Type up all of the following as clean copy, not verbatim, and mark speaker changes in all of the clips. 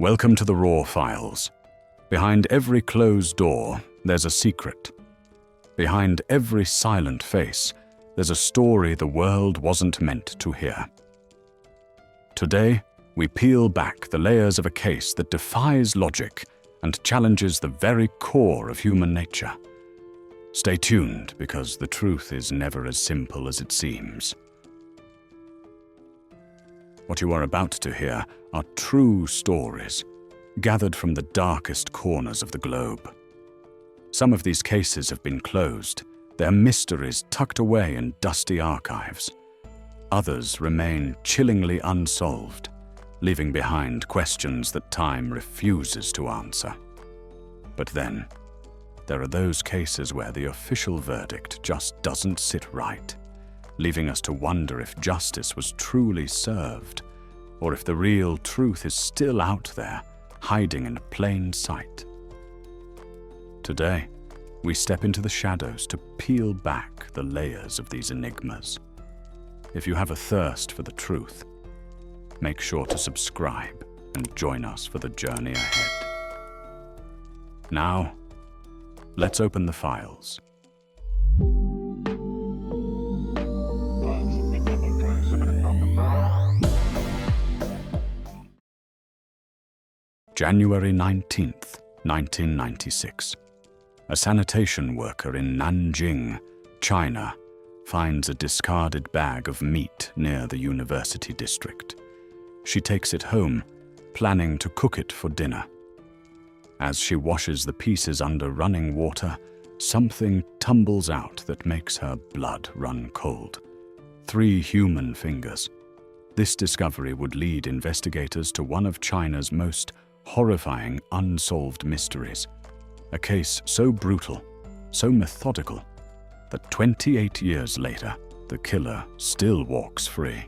Speaker 1: Welcome to the Raw Files. Behind every closed door, there's a secret. Behind every silent face, there's a story the world wasn't meant to hear. Today, we peel back the layers of a case that defies logic and challenges the very core of human nature. Stay tuned, because the truth is never as simple as it seems. What you are about to hear are true stories, gathered from the darkest corners of the globe. Some of these cases have been closed, their mysteries tucked away in dusty archives. Others remain chillingly unsolved, leaving behind questions that time refuses to answer. But then, there are those cases where the official verdict just doesn't sit right, leaving us to wonder if justice was truly served, or if the real truth is still out there, hiding in plain sight. Today, we step into the shadows to peel back the layers of these enigmas. If you have a thirst for the truth, make sure to subscribe and join us for the journey ahead. Now, let's open the files. January 19th, 1996. A sanitation worker in Nanjing, China, finds a discarded bag of meat near the university district. She takes it home, planning to cook it for dinner. As she washes the pieces under running water, something tumbles out that makes her blood run cold. 3 human fingers. This discovery would lead investigators to one of China's most horrifying unsolved mysteries. A case so brutal, so methodical, that 28 years later, the killer still walks free.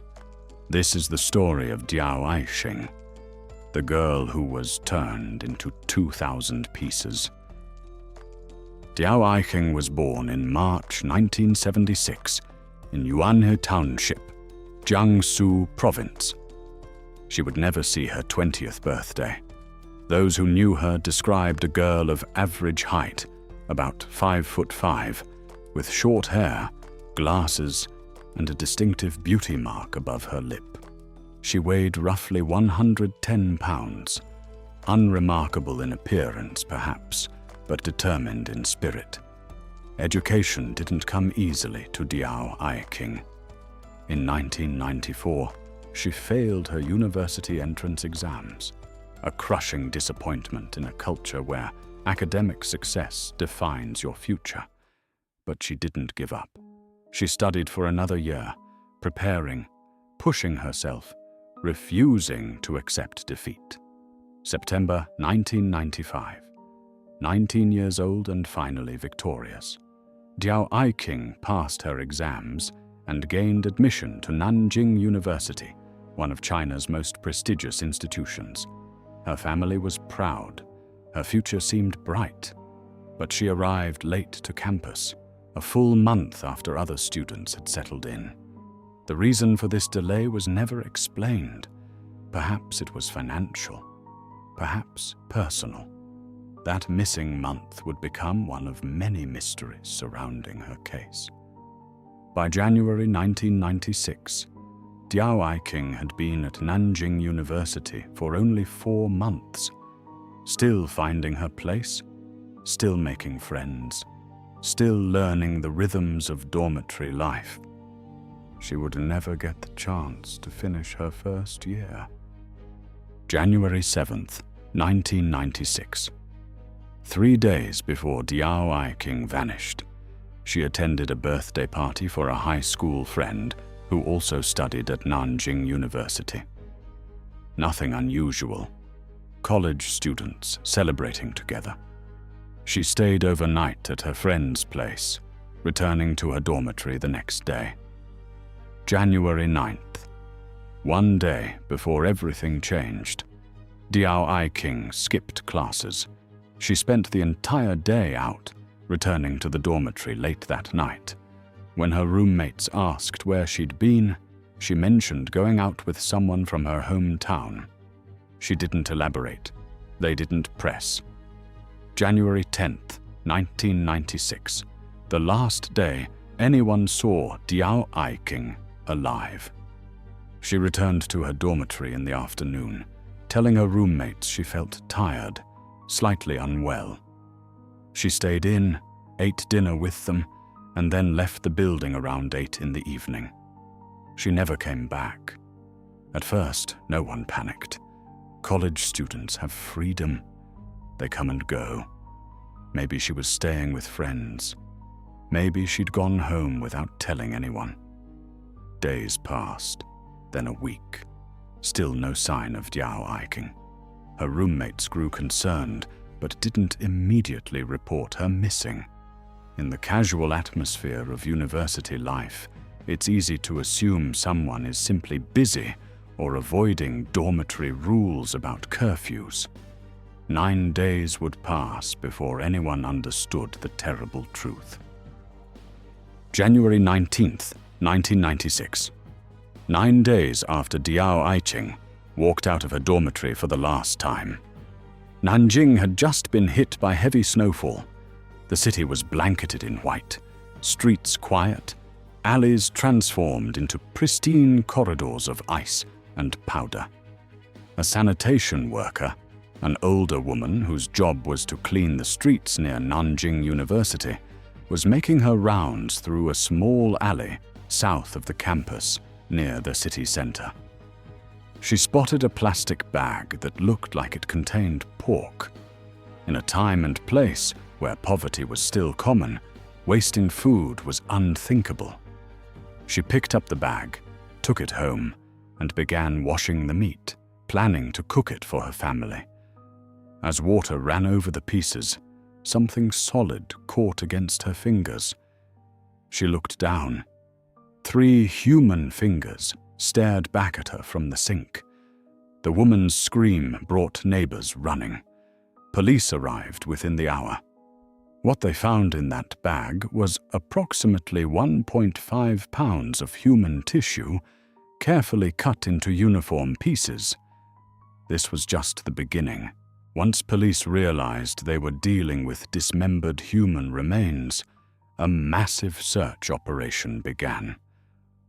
Speaker 1: This is the story of Diao Aiqing, the girl who was turned into 2,000 pieces. Diao Aiqing was born in March 1976 in Yuanhe Township, Jiangsu Province. She would never see her 20th birthday. Those who knew her described a girl of average height, about 5'5", with short hair, glasses, and a distinctive beauty mark above her lip. She weighed roughly 110 pounds, unremarkable in appearance perhaps, but determined in spirit. Education didn't come easily to Diao Aiqing. In 1994, she failed her university entrance exams, a crushing disappointment in a culture where academic success defines your future. But she didn't give up. She studied for another year, preparing, pushing herself, refusing to accept defeat. September 1995. 19 years old and finally victorious, Diao Aiqing passed her exams and gained admission to Nanjing University, one of China's most prestigious institutions. Her family was proud. Her future seemed bright. But she arrived late to campus, a full month after other students had settled in. The reason for this delay was never explained. Perhaps it was financial, perhaps personal. That missing month would become one of many mysteries surrounding her case. By January 1996, Diao Aiqing had been at Nanjing University for only 4 months, still finding her place, still making friends, still learning the rhythms of dormitory life. She would never get the chance to finish her first year. January 7th, 1996. 3 days before Diao Aiqing vanished, she attended a birthday party for a high school friend who also studied at Nanjing University. Nothing unusual. College students celebrating together. She stayed overnight at her friend's place, returning to her dormitory the next day. January 9th. 1 day before everything changed, Diao Aiqing skipped classes. She spent the entire day out, returning to the dormitory late that night. When her roommates asked where she'd been, she mentioned going out with someone from her hometown. She didn't elaborate. They didn't press. January 10th, 1996. The last day anyone saw Diao Aiqing alive. She returned to her dormitory in the afternoon, telling her roommates she felt tired, slightly unwell. She stayed in, ate dinner with them, and then left the building around 8 in the evening. She never came back. At first, no one panicked. College students have freedom. They come and go. Maybe she was staying with friends. Maybe she'd gone home without telling anyone. Days passed, then a week. Still no sign of Diao Aiqing. Her roommates grew concerned, but didn't immediately report her missing. In the casual atmosphere of university life, it's easy to assume someone is simply busy or avoiding dormitory rules about curfews. 9 days would pass before anyone understood the terrible truth. January 19th, 1996. 9 days after Diao Aiqing walked out of her dormitory for the last time. Nanjing had just been hit by heavy snowfall. The city was blanketed in white, streets quiet, alleys transformed into pristine corridors of ice and powder. A sanitation worker, an older woman whose job was to clean the streets near Nanjing University, was making her rounds through a small alley south of the campus near the city center. She spotted a plastic bag that looked like it contained pork. In a time and place where poverty was still common, wasting food was unthinkable. She picked up the bag, took it home, and began washing the meat, planning to cook it for her family. As water ran over the pieces, something solid caught against her fingers. She looked down. 3 human fingers stared back at her from the sink. The woman's scream brought neighbors running. Police arrived within the hour. What they found in that bag was approximately 1.5 pounds of human tissue, carefully cut into uniform pieces. This was just the beginning. Once police realized they were dealing with dismembered human remains, a massive search operation began.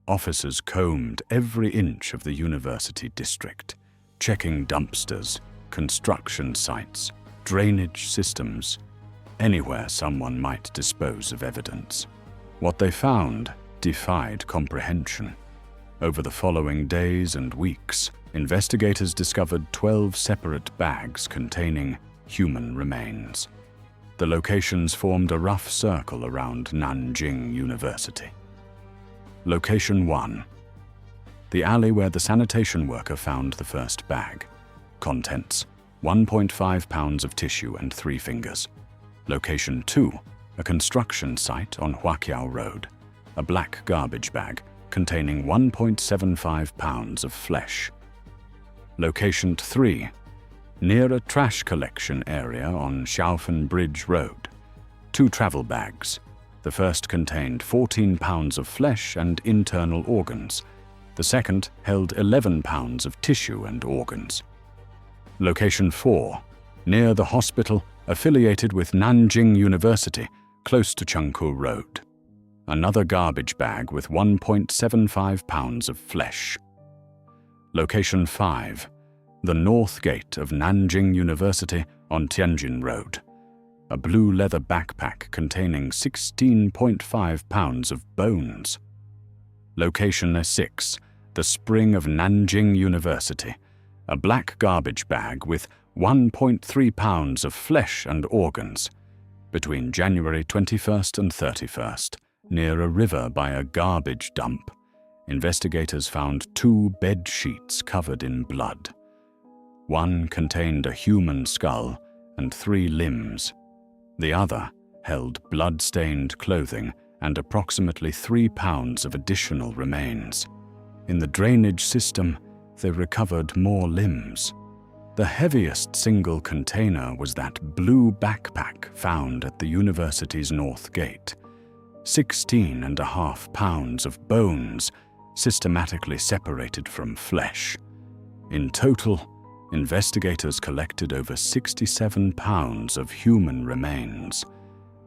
Speaker 1: Officers combed every inch of the university district, checking dumpsters, construction sites, drainage systems, anywhere someone might dispose of evidence. What they found defied comprehension. Over the following days and weeks, investigators discovered 12 separate bags containing human remains. The locations formed a rough circle around Nanjing University. Location 1. The alley where the sanitation worker found the first bag. Contents: 1.5 pounds of tissue and 3 fingers. Location 2. A construction site on Huaqiao Road. A black garbage bag containing 1.75 pounds of flesh. Location 3. Near a trash collection area on Xiaofen Bridge Road. 2 travel bags. The first contained 14 pounds of flesh and internal organs. The second held 11 pounds of tissue and organs. Location 4. Near the hospital affiliated with Nanjing University, close to Chengkou Road. Another garbage bag with 1.75 pounds of flesh. Location 5. The north gate of Nanjing University on Tianjin Road. A blue leather backpack containing 16.5 pounds of bones. Location 6. The spring of Nanjing University. A black garbage bag with 1.3 pounds of flesh and organs. Between January 21st and 31st, near a river by a garbage dump, investigators found 2 bed sheets covered in blood. One contained a human skull and 3 limbs. The other held blood-stained clothing and approximately 3 pounds of additional remains. In the drainage system, they recovered more limbs. The heaviest single container was that blue backpack found at the university's north gate. 16.5 pounds of bones, systematically separated from flesh. In total, investigators collected over 67 pounds of human remains.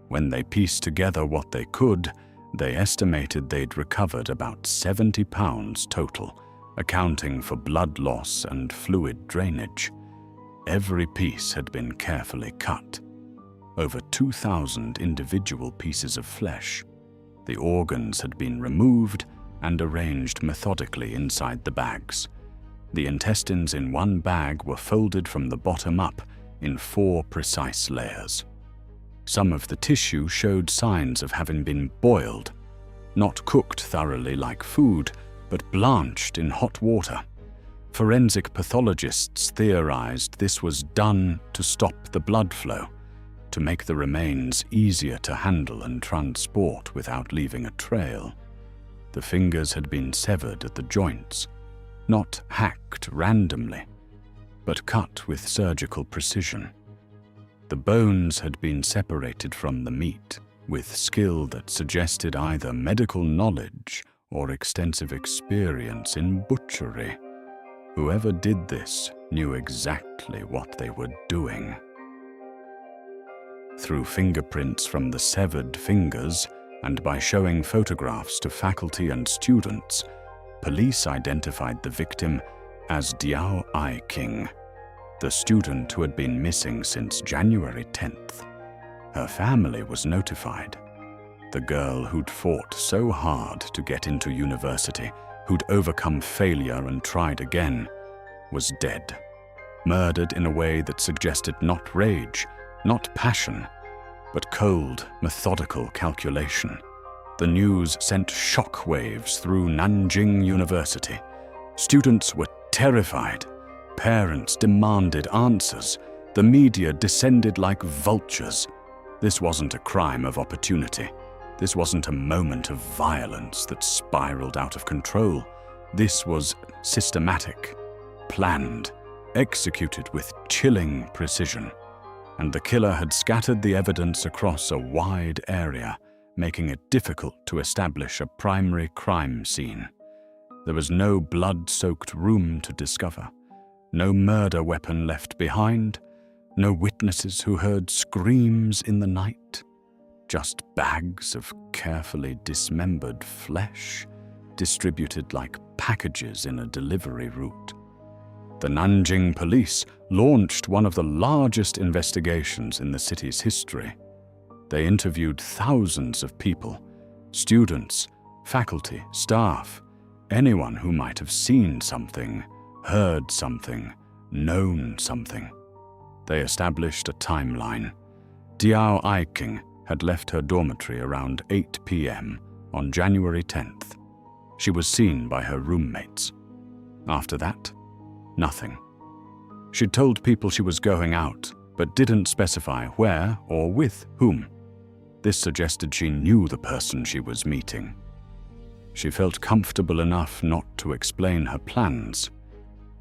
Speaker 1: When they pieced together what they could, they estimated they'd recovered about 70 pounds total, accounting for blood loss and fluid drainage. Every piece had been carefully cut. Over 2,000 individual pieces of flesh. The organs had been removed and arranged methodically inside the bags. The intestines in one bag were folded from the bottom up in 4 precise layers. Some of the tissue showed signs of having been boiled, not cooked thoroughly like food, but blanched in hot water. Forensic pathologists theorized this was done to stop the blood flow, to make the remains easier to handle and transport without leaving a trail. The fingers had been severed at the joints, not hacked randomly, but cut with surgical precision. The bones had been separated from the meat with skill that suggested either medical knowledge or extensive experience in butchery. Whoever did this knew exactly what they were doing. Through fingerprints from the severed fingers and by showing photographs to faculty and students, police identified the victim as Diao Aiqing, the student who had been missing since January 10th. Her family was notified. The girl who'd fought so hard to get into university, who'd overcome failure and tried again, was dead, murdered in a way that suggested not rage, not passion, but cold, methodical calculation. The news sent shockwaves through Nanjing University. Students were terrified. Parents demanded answers. The media descended like vultures. This wasn't a crime of opportunity. This wasn't a moment of violence that spiraled out of control. This was systematic, planned, executed with chilling precision. And the killer had scattered the evidence across a wide area, making it difficult to establish a primary crime scene. There was no blood-soaked room to discover, no murder weapon left behind, no witnesses who heard screams in the night, just bags of carefully dismembered flesh distributed like packages in a delivery route. The Nanjing police launched one of the largest investigations in the city's history. They interviewed thousands of people, students, faculty, staff, anyone who might have seen something, heard something, known something. They established a timeline. Diao Aiqing had left her dormitory around 8 p.m. on January 10th. She was seen by her roommates. After that, nothing. She'd told people she was going out, but didn't specify where or with whom. This suggested she knew the person she was meeting. She felt comfortable enough not to explain her plans.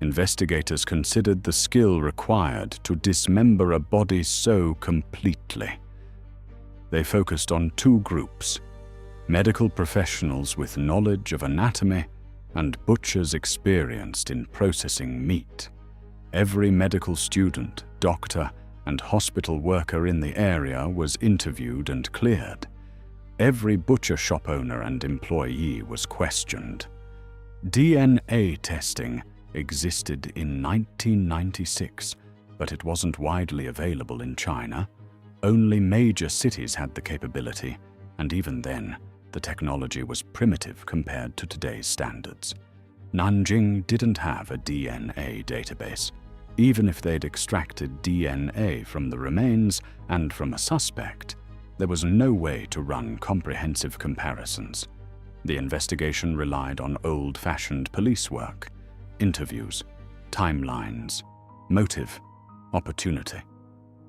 Speaker 1: Investigators considered the skill required to dismember a body so completely. They focused on 2 groups: medical professionals with knowledge of anatomy and butchers experienced in processing meat. Every medical student, doctor, and hospital worker in the area was interviewed and cleared. Every butcher shop owner and employee was questioned. DNA testing existed in 1996, but it wasn't widely available in China. Only major cities had the capability, and even then, the technology was primitive compared to today's standards. Nanjing didn't have a DNA database. Even if they'd extracted DNA from the remains and from a suspect, there was no way to run comprehensive comparisons. The investigation relied on old-fashioned police work, interviews, timelines, motive, opportunity.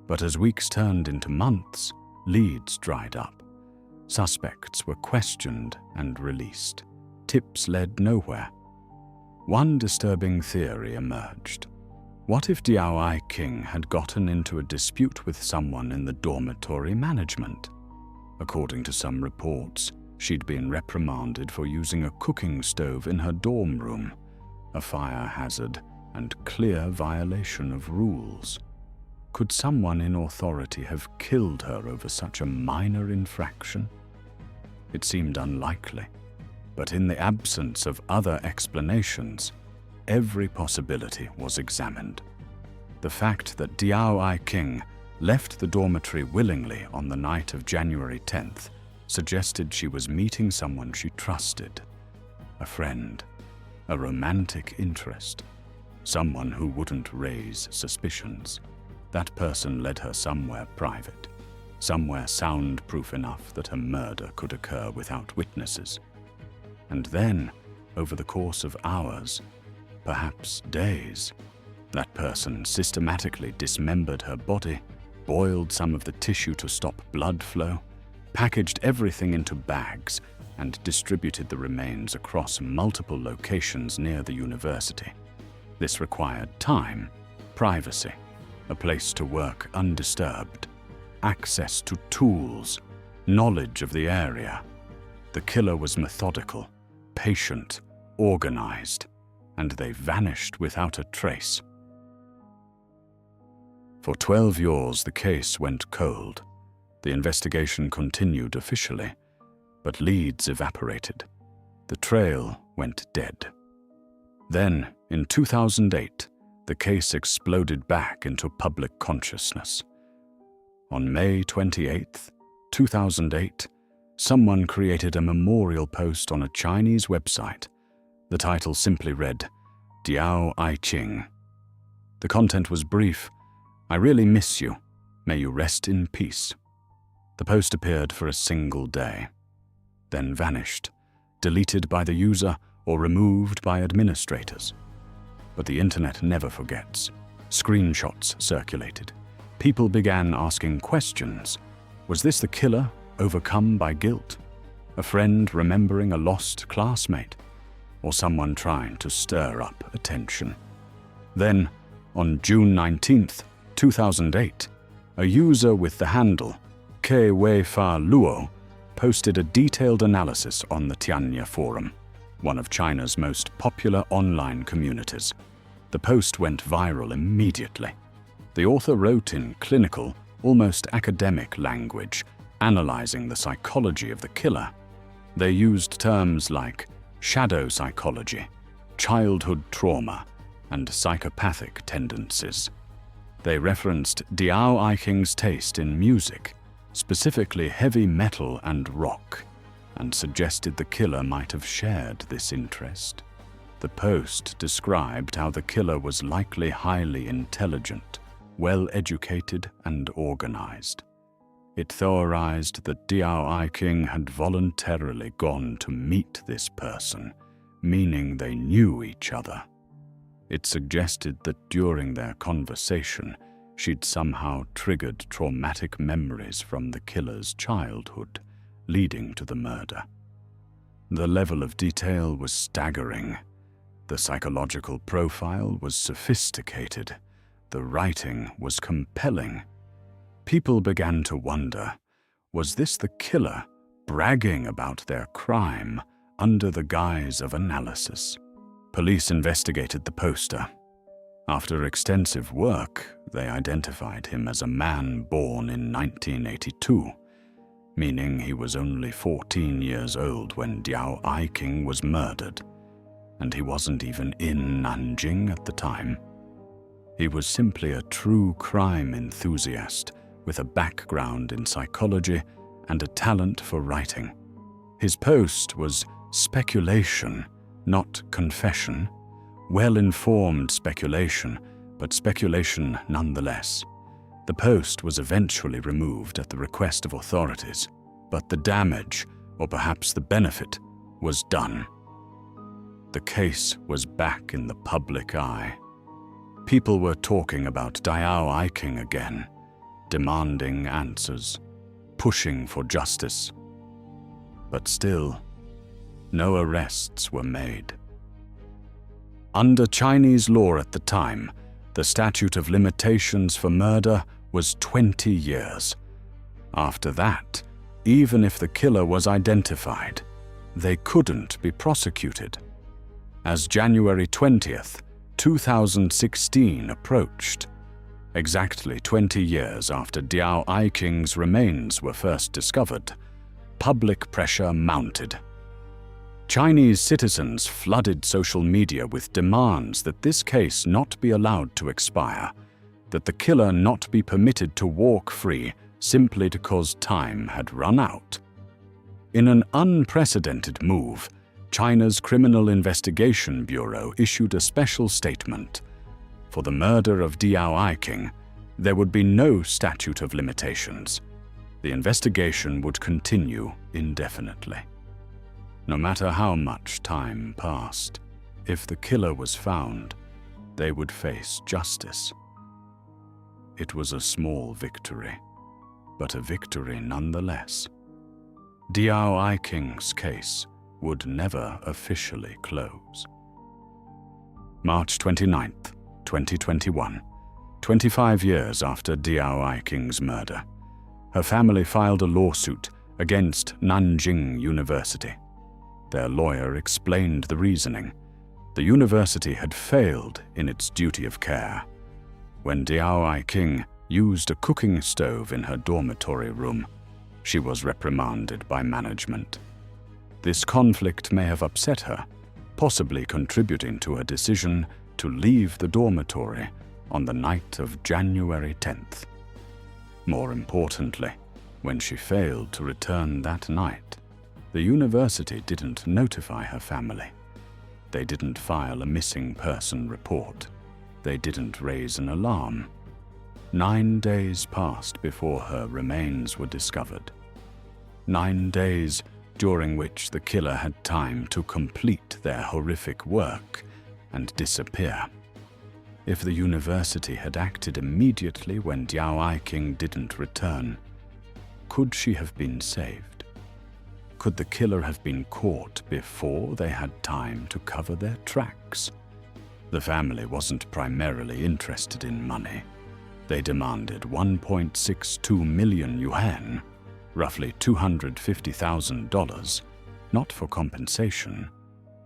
Speaker 1: But as weeks turned into months, leads dried up. Suspects were questioned and released. Tips led nowhere. One disturbing theory emerged. What if Diao Aiqing had gotten into a dispute with someone in the dormitory management? According to some reports, she'd been reprimanded for using a cooking stove in her dorm room, a fire hazard and clear violation of rules. Could someone in authority have killed her over such a minor infraction? It seemed unlikely, but in the absence of other explanations, every possibility was examined. The fact that Diao Aiqing left the dormitory willingly on the night of January 10th suggested she was meeting someone she trusted, a friend, a romantic interest, someone who wouldn't raise suspicions. That person led her somewhere private, somewhere soundproof enough that a murder could occur without witnesses. And then, over the course of hours, perhaps days, that person systematically dismembered her body, boiled some of the tissue to stop blood flow, packaged everything into bags, and distributed the remains across multiple locations near the university. This required time, privacy, a place to work undisturbed, access to tools, knowledge of the area. The killer was methodical, patient, organized, and they vanished without a trace. For 12 years, the case went cold. The investigation continued officially, but leads evaporated. The trail went dead. Then, in 2008, the case exploded back into public consciousness. On May 28, 2008, someone created a memorial post on a Chinese website. The title simply read, Diao Aiqing. The content was brief. I really miss you. May you rest in peace. The post appeared for a single day, then vanished, deleted by the user or removed by administrators. But the internet never forgets. Screenshots circulated. People began asking questions. Was this the killer overcome by guilt? A friend remembering a lost classmate? Or someone trying to stir up attention? Then, on June 19th, 2008, a user with the handle Ke Wei Fa Luo posted a detailed analysis on the Tianya forum, one of China's most popular online communities. The post went viral immediately. The author wrote in clinical, almost academic language, analyzing the psychology of the killer. They used terms like shadow psychology, childhood trauma, and psychopathic tendencies. They referenced Diao Aiqing's taste in music, specifically heavy metal and rock, and suggested the killer might have shared this interest. The post described how the killer was likely highly intelligent, well-educated and organized. It theorized that Diao Aiqing had voluntarily gone to meet this person, meaning they knew each other. It suggested that during their conversation, she'd somehow triggered traumatic memories from the killer's childhood, leading to the murder. The level of detail was staggering. The psychological profile was sophisticated. The writing was compelling. People began to wonder, was this the killer bragging about their crime under the guise of analysis? Police investigated the poster. After extensive work, they identified him as a man born in 1982, meaning he was only 14 years old when Diao Aiqing was murdered, and he wasn't even in Nanjing at the time. He was simply a true crime enthusiast with a background in psychology and a talent for writing. His post was speculation, not confession. Well-informed speculation, but speculation nonetheless. The post was eventually removed at the request of authorities, but the damage, or perhaps the benefit, was done. The case was back in the public eye. People were talking about Diao Aiqing again, demanding answers, pushing for justice. But still, no arrests were made. Under Chinese law at the time, the statute of limitations for murder was 20 years. After that, even if the killer was identified, they couldn't be prosecuted. As January 20th, 2016 approached. Exactly 20 years after Diao Aiqing's remains were first discovered, public pressure mounted. Chinese citizens flooded social media with demands that this case not be allowed to expire, that the killer not be permitted to walk free simply because time had run out. In an unprecedented move, China's Criminal Investigation Bureau issued a special statement. For the murder of Diao Aiqing, there would be no statute of limitations. The investigation would continue indefinitely. No matter how much time passed, if the killer was found, they would face justice. It was a small victory, but a victory nonetheless. Diao Aiqing's case would never officially close. March 29th, 2021, 25 years after Diao Aiqing's murder, her family filed a lawsuit against Nanjing University. Their lawyer explained the reasoning. The university had failed in its duty of care. When Diao Aiqing used a cooking stove in her dormitory room, she was reprimanded by management. This conflict may have upset her, possibly contributing to her decision to leave the dormitory on the night of January 10th. More importantly, when she failed to return that night, the university didn't notify her family. They didn't file a missing person report. They didn't raise an alarm. 9 days passed before her remains were discovered. 9 days during which the killer had time to complete their horrific work and disappear. If the university had acted immediately when Diao Aiqing didn't return, could she have been saved? Could the killer have been caught before they had time to cover their tracks? The family wasn't primarily interested in money. They demanded 1.62 million yuan, roughly $250,000, not for compensation,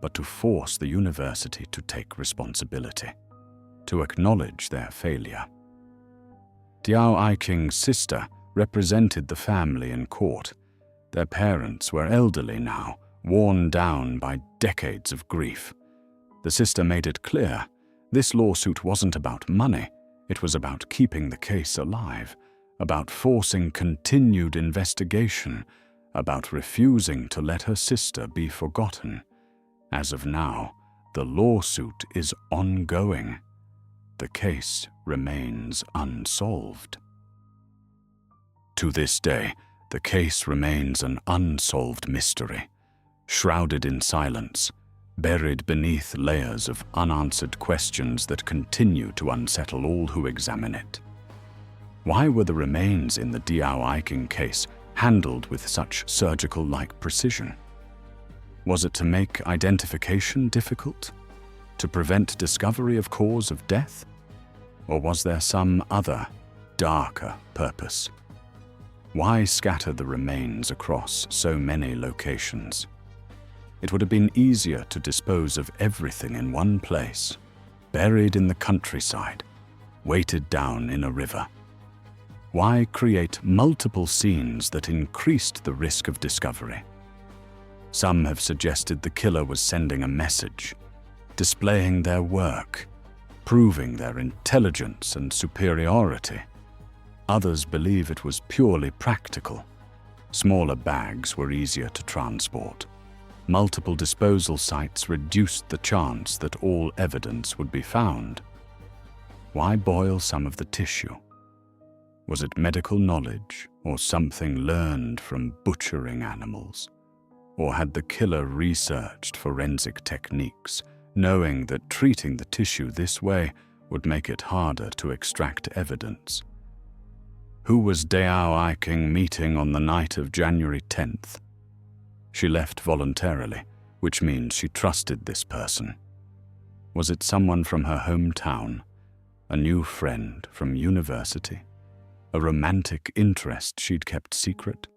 Speaker 1: but to force the university to take responsibility, to acknowledge their failure. Diao Aiqing's sister represented the family in court. Their parents were elderly now, worn down by decades of grief. The sister made it clear, this lawsuit wasn't about money, it was about keeping the case alive, about forcing continued investigation, about refusing to let her sister be forgotten. As of now, the lawsuit is ongoing. The case remains unsolved. To this day, the case remains an unsolved mystery, shrouded in silence, buried beneath layers of unanswered questions that continue to unsettle all who examine it. Why were the remains in the Diao Aiqing case handled with such surgical-like precision? Was it to make identification difficult? To prevent discovery of cause of death? Or was there some other, darker purpose? Why scatter the remains across so many locations? It would have been easier to dispose of everything in one place, buried in the countryside, weighted down in a river. Why create multiple scenes that increased the risk of discovery? Some have suggested the killer was sending a message, displaying their work, proving their intelligence and superiority. Others believe it was purely practical. Smaller bags were easier to transport. Multiple disposal sites reduced the chance that all evidence would be found. Why boil some of the tissue? Was it medical knowledge or something learned from butchering animals? Or had the killer researched forensic techniques, knowing that treating the tissue this way would make it harder to extract evidence? Who was Diao Aiqing meeting on the night of January 10th? She left voluntarily, which means she trusted this person. Was it someone from her hometown, a new friend from university, a romantic interest she'd kept secret?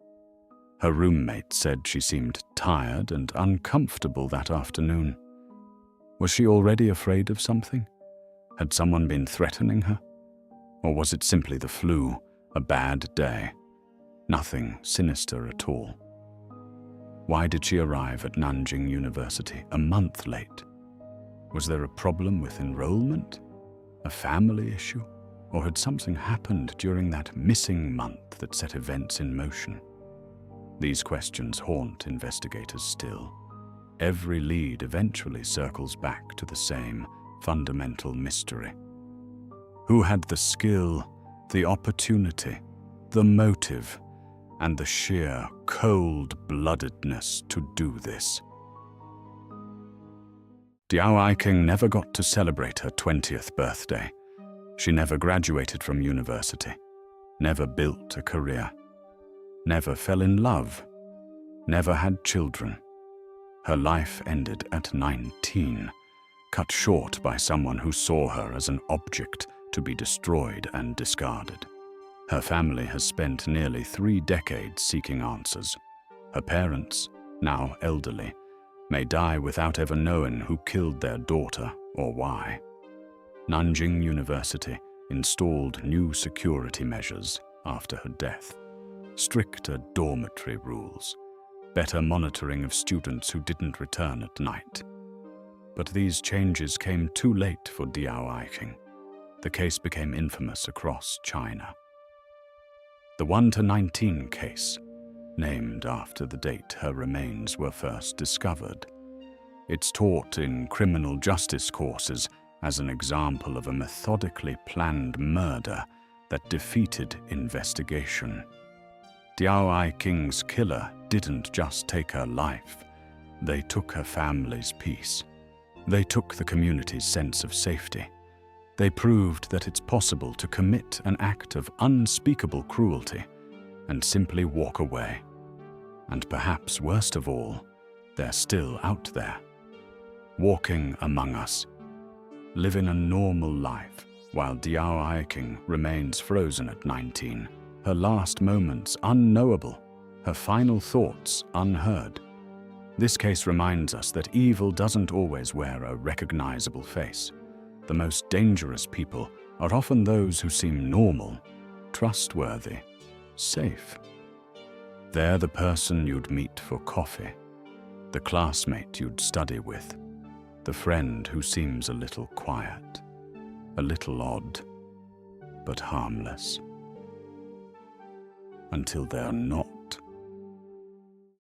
Speaker 1: Her roommate said she seemed tired and uncomfortable that afternoon. Was she already afraid of something? Had someone been threatening her? Or was it simply the flu, a bad day? Nothing sinister at all. Why did she arrive at Nanjing University a month late? Was there a problem with enrollment? A family issue? Or had something happened during that missing month that set events in motion? These questions haunt investigators still. Every lead eventually circles back to the same fundamental mystery. Who had the skill, the opportunity, the motive, and the sheer cold-bloodedness to do this? Diao Aiqing never got to celebrate her 20th birthday. She never graduated from university, never built a career, never fell in love, never had children. Her life ended at 19, cut short by someone who saw her as an object to be destroyed and discarded. Her family has spent nearly 3 decades seeking answers. Her parents, now elderly, may die without ever knowing who killed their daughter or why. Nanjing University installed new security measures after her death. Stricter dormitory rules, better monitoring of students who didn't return at night. But these changes came too late for Diao Aiqing. The case became infamous across China. The 1-19 case, named after the date her remains were first discovered. It's taught in criminal justice courses as an example of a methodically planned murder that defeated investigation. Diao Aiqing's killer didn't just take her life, they took her family's peace. They took the community's sense of safety. They proved that it's possible to commit an act of unspeakable cruelty and simply walk away. And perhaps worst of all, they're still out there, walking among us, living a normal life, while Diao Aiqing remains frozen at 19, her last moments unknowable, her final thoughts unheard. This case reminds us that evil doesn't always wear a recognizable face. The most dangerous people are often those who seem normal, trustworthy, safe. They're the person you'd meet for coffee, the classmate you'd study with, the friend who seems a little quiet, a little odd, but harmless. Until they're not.